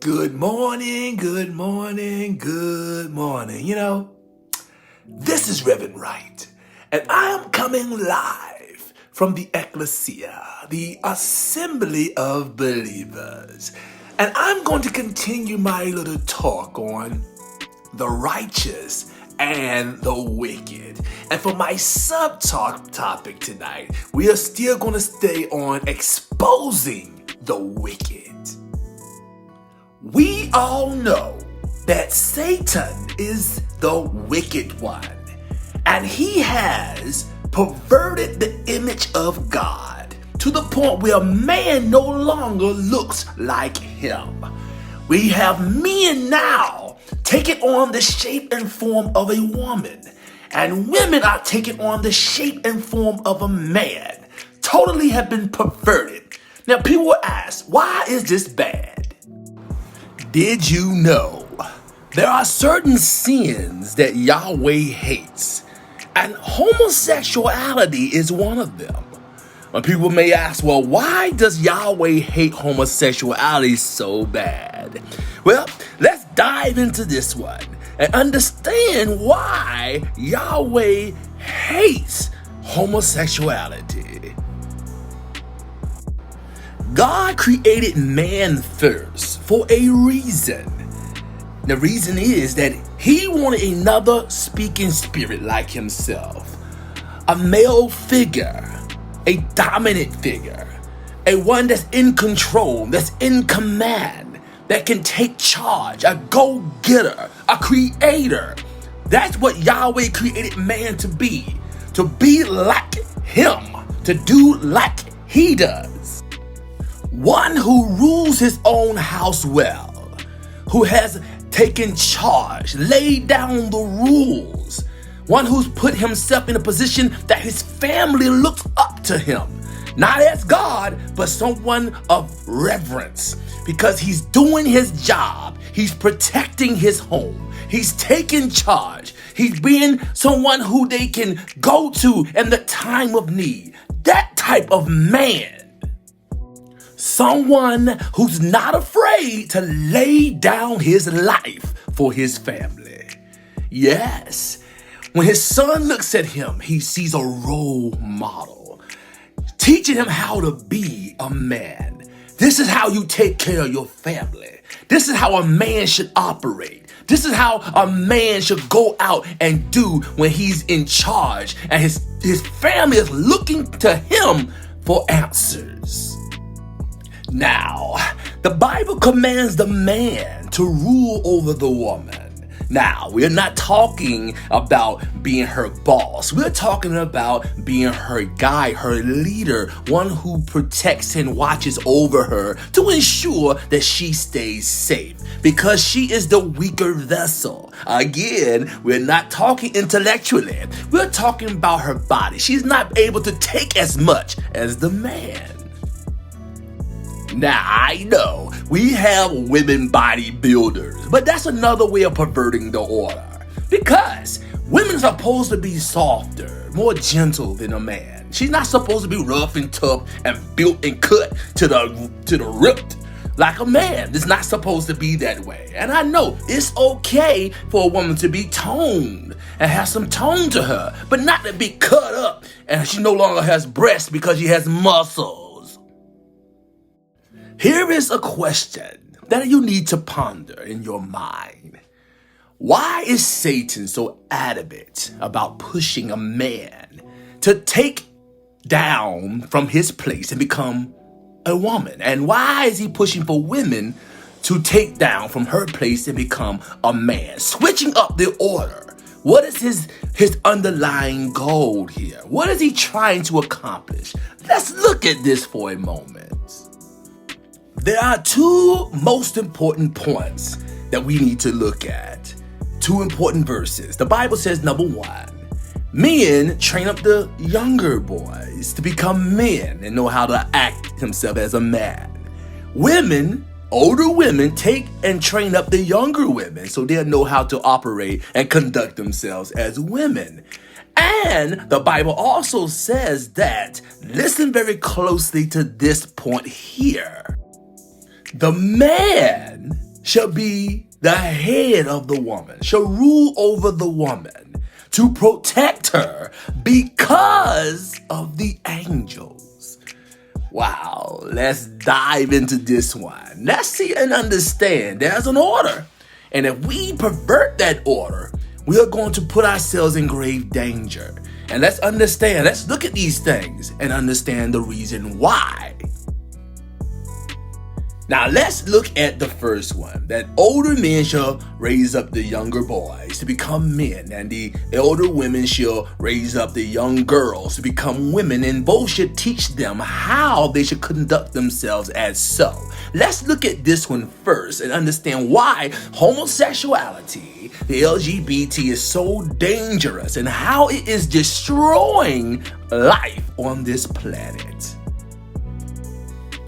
Good morning, good morning, good morning. This is Reverend Wright, and I am coming live from the Ecclesia, the Assembly of Believers. And I'm going to continue my little talk on the righteous and the wicked. And for my topic tonight, we are still going to stay on exposing the wicked. We all know that Satan is the wicked one, and he has perverted the image of God to the point where man no longer looks like him. We have men now taking on the shape and form of a woman, and women are taking on the shape and form of a man. Totally have been perverted. Now people will ask, why is this bad? Did you know there are certain sins that Yahweh hates, and homosexuality is one of them? And people may ask, well, why does Yahweh hate homosexuality so bad? Well, let's dive into this one and understand why Yahweh hates homosexuality. God created man first for a reason. The reason is that he wanted another speaking spirit like himself, a male figure, a dominant figure, a one that's in control, that's in command, that can take charge, a go-getter, a creator. That's what Yahweh created man to be like him, to do like he does. One who rules his own house well, who has taken charge, laid down the rules, one who's put himself in a position that his family looks up to him, not as God, but someone of reverence, because he's doing his job, he's protecting his home, he's taking charge, he's being someone who they can go to in the time of need. That type of man. Someone who's not afraid to lay down his life for his family. Yes, when his son looks at him, he sees a role model, teaching him how to be a man. This is how you take care of your family. This is how a man should operate. This is how a man should go out and do when he's in charge and his family is looking to him for answers. Now, the Bible commands the man to rule over the woman. Now, we're not talking about being her boss. We're talking about being her guide, her leader, one who protects and watches over her to ensure that she stays safe because she is the weaker vessel. Again, we're not talking intellectually. We're talking about her body. She's not able to take as much as the man. Now, I know we have women bodybuilders, but that's another way of perverting the order. Because women are supposed to be softer, more gentle than a man. She's not supposed to be rough and tough and built and cut to the ripped like a man. It's not supposed to be that way. And I know it's okay for a woman to be toned and have some tone to her, but not to be cut up and she no longer has breasts because she has muscles. Here is a question that you need to ponder in your mind. Why is Satan so adamant about pushing a man to take down from his place and become a woman? And why is he pushing for women to take down from her place and become a man? Switching up the order. What is his underlying goal here? What is he trying to accomplish? Let's look at this for a moment. There are two most important points that we need to look at. Two important verses. The Bible says, number one, men train up the younger boys to become men and know how to act themselves as a man. Women, older women, take and train up the younger women so they'll know how to operate and conduct themselves as women. And the Bible also says that, listen very closely to this point here. The man shall be the head of the woman, shall rule over the woman to protect her because of the angels. Wow, let's dive into this one. Let's see and understand there's an order. And if we pervert that order, we are going to put ourselves in grave danger. And let's understand, let's look at these things and understand the reason why. Now let's look at the first one, that older men shall raise up the younger boys to become men, and the elder women shall raise up the young girls to become women, and both should teach them how they should conduct themselves as so. Let's look at this one first and understand why homosexuality, the LGBT, is so dangerous and how it is destroying life on this planet.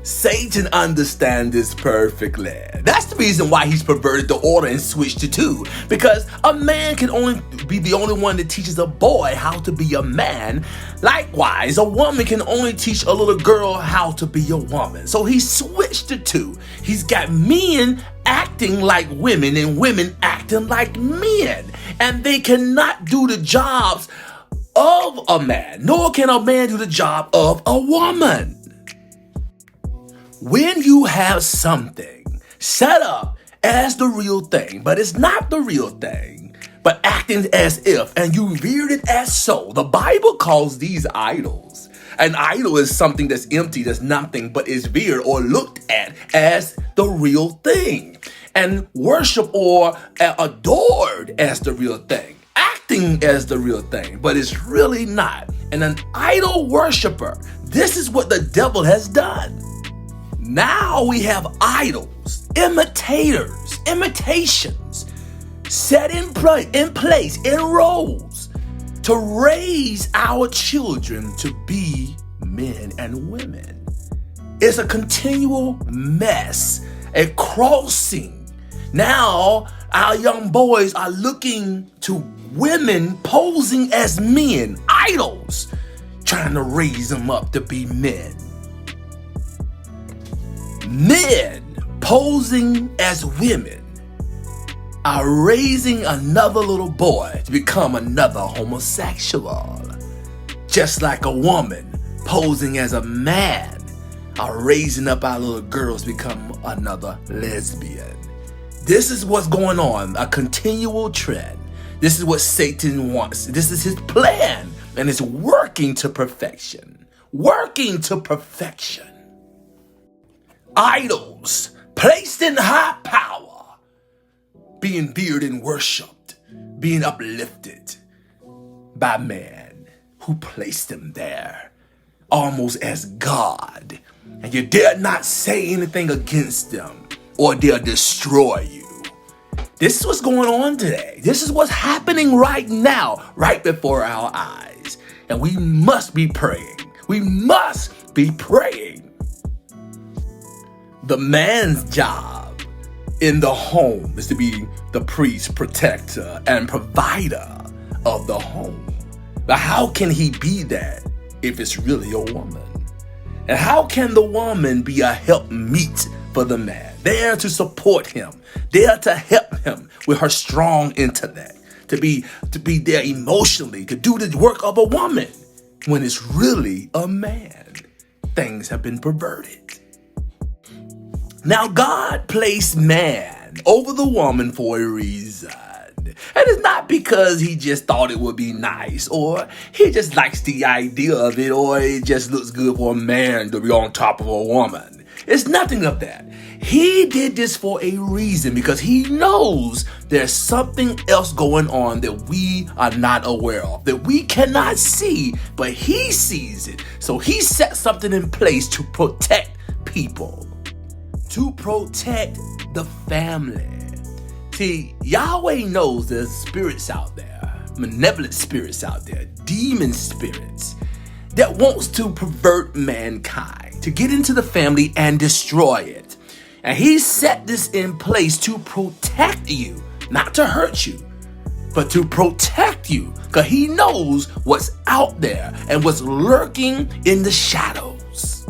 Satan understands this perfectly. That's the reason why he's perverted the order and switched to two. Because a man can only be the only one that teaches a boy how to be a man. Likewise, a woman can only teach a little girl how to be a woman. So he switched to two. He's got men acting like women and women acting like men. And they cannot do the jobs of a man, nor can a man do the job of a woman. When you have something set up as the real thing, but it's not the real thing, but acting as if, and you reared it as so, the Bible calls these idols. An idol is something that's empty, that's nothing, but is reared or looked at as the real thing, and worship or adored as the real thing, acting as the real thing, but it's really not. And an idol worshiper, this is what the devil has done. Now we have idols, imitators, imitations, set in place, in roles, to raise our children to be men and women. It's a continual mess, a crossing. Now our young boys are looking to women posing as men, idols, trying to raise them up to be men. Men posing as women are raising another little boy to become another homosexual. Just like a woman posing as a man are raising up our little girls to become another lesbian. This is what's going on, a continual trend. This is what Satan wants. This is his plan, and it's working to perfection. Working to perfection. Idols placed in high power, being feared and worshipped, being uplifted by man who placed them there, almost as God. And you dare not say anything against them, or they'll destroy you. This is what's going on today. This is what's happening right now, right before our eyes. And we must be praying. We must be praying. The man's job in the home is to be the priest, protector, and provider of the home. But how can he be that if it's really a woman? And how can the woman be a helpmeet for the man, there to support him, there to help him with her strong intellect, to be there emotionally, to do the work of a woman, when it's really a man? Things have been perverted. Now, God placed man over the woman for a reason. And it's not because he just thought it would be nice, or he just likes the idea of it, or it just looks good for a man to be on top of a woman. It's nothing of that. He did this for a reason, because he knows there's something else going on that we are not aware of, that we cannot see, but he sees it. So he set something in place to protect people, to protect the family. See, Yahweh knows there's spirits out there, malevolent spirits out there, demon spirits that wants to pervert mankind, to get into the family and destroy it. And he set this in place to protect you, not to hurt you, but to protect you, because he knows what's out there and what's lurking in the shadows.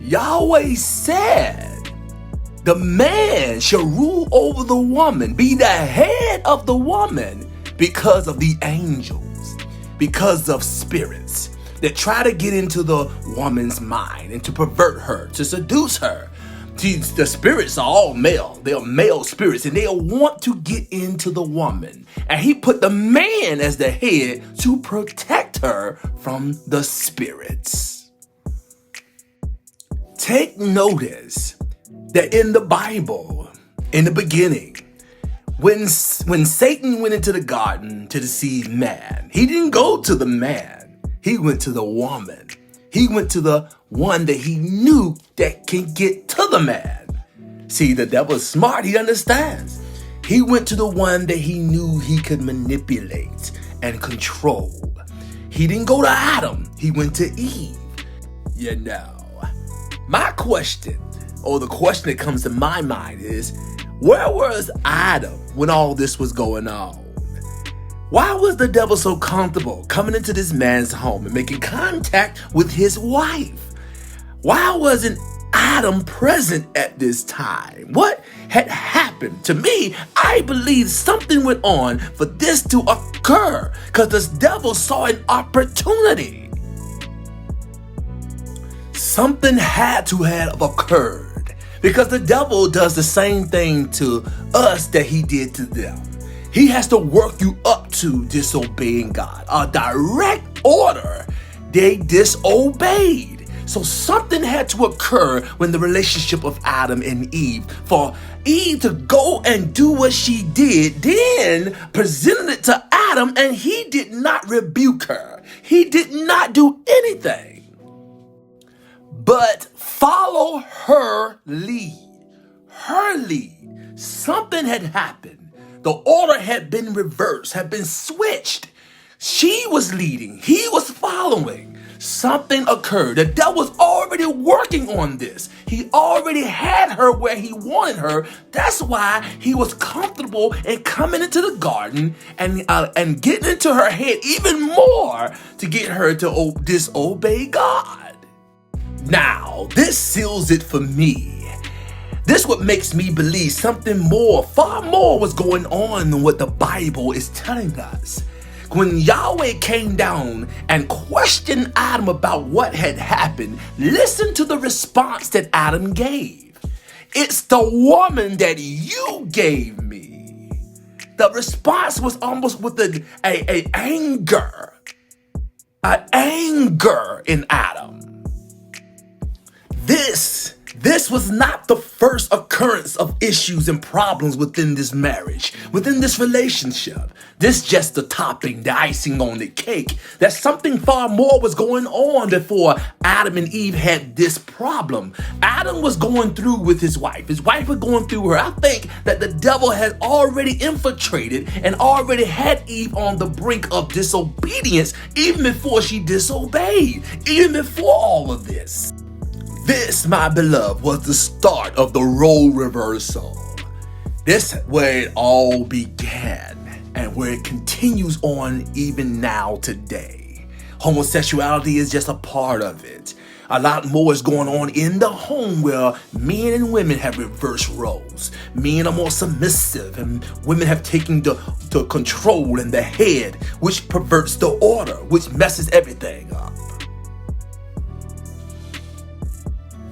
Yahweh said The man shall rule over the woman, be the head of the woman, because of the angels, because of spirits that try to get into the woman's mind and to pervert her, to seduce her. See, the spirits are all male. They are male spirits, and they want to get into the woman. And he put the man as the head to protect her from the spirits. Take notice that in the Bible, in the beginning, when Satan went into the garden to deceive man, he didn't go to the man. He went to the woman. He went to the one that he knew that can get to the man. See, the devil's smart. He understands. He went to the one that he knew he could manipulate and control. He didn't go to Adam. He went to Eve. You know, my question, or the question that comes to my mind is, where was Adam when all this was going on? Why was the devil so comfortable coming into this man's home and making contact with his wife? Why wasn't Adam present at this time? What had happened? To me, I believe something went on for this to occur because the devil saw an opportunity. Something had to have occurred because the devil does the same thing to us that he did to them. He has to work you up to disobeying God. A direct order. They disobeyed. So something had to occur when the relationship of Adam and Eve, for Eve to go and do what she did, then presented it to Adam, and he did not rebuke her. He did not do anything but follow her lead. Her lead. Something had happened. The order had been reversed, had been switched. She was leading. He was following. Something occurred. The devil was already working on this. He already had her where he wanted her. That's why he was comfortable in coming into the garden and getting into her head even more to get her to disobey God. Now, this seals it for me. This what makes me believe something more, far more was going on than what the Bible is telling us. When Yahweh came down and questioned Adam about what had happened, listen to the response that Adam gave. It's the woman that you gave me. The response was almost with an anger in Adam. This was not the first occurrence of issues and problems within this marriage, within this relationship. This just the topping, the icing on the cake. That something far more was going on before Adam and Eve had this problem. Adam was going through with his wife. His wife was going through her. I think that the devil had already infiltrated and already had Eve on the brink of disobedience even before she disobeyed, even before all of this. This, my beloved, was the start of the role reversal. This where it all began and where it continues on even now today. Homosexuality is just a part of it. A lot more is going on in the home where men and women have reversed roles. Men are more submissive and women have taken the control and the head, which perverts the order, which messes everything up.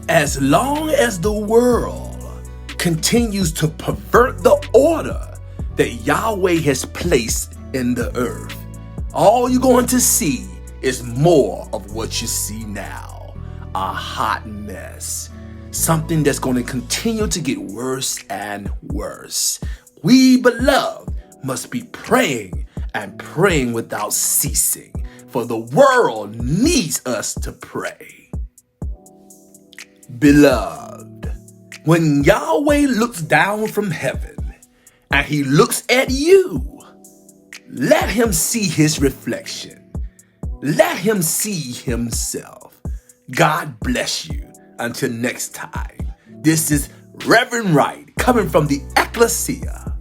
As long as the world continues to pervert the order that Yahweh has placed in the earth, all you're going to see is more of what you see now. A hot mess. Something that's going to continue to get worse and worse. We, beloved, must be praying and praying without ceasing, for the world needs us to pray. Beloved, when Yahweh looks down from heaven and he looks at you, let him see his reflection. Let him see himself. God bless you. Until next time, this is Reverend Wright coming from the Ecclesia.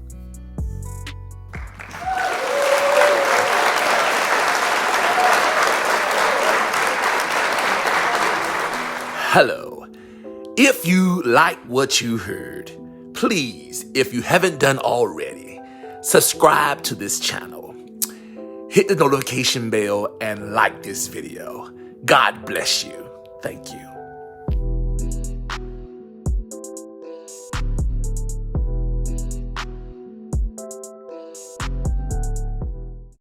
Hello. If you like what you heard, please, if you haven't done already, subscribe to this channel. Hit the notification bell and like this video. God bless you. Thank you.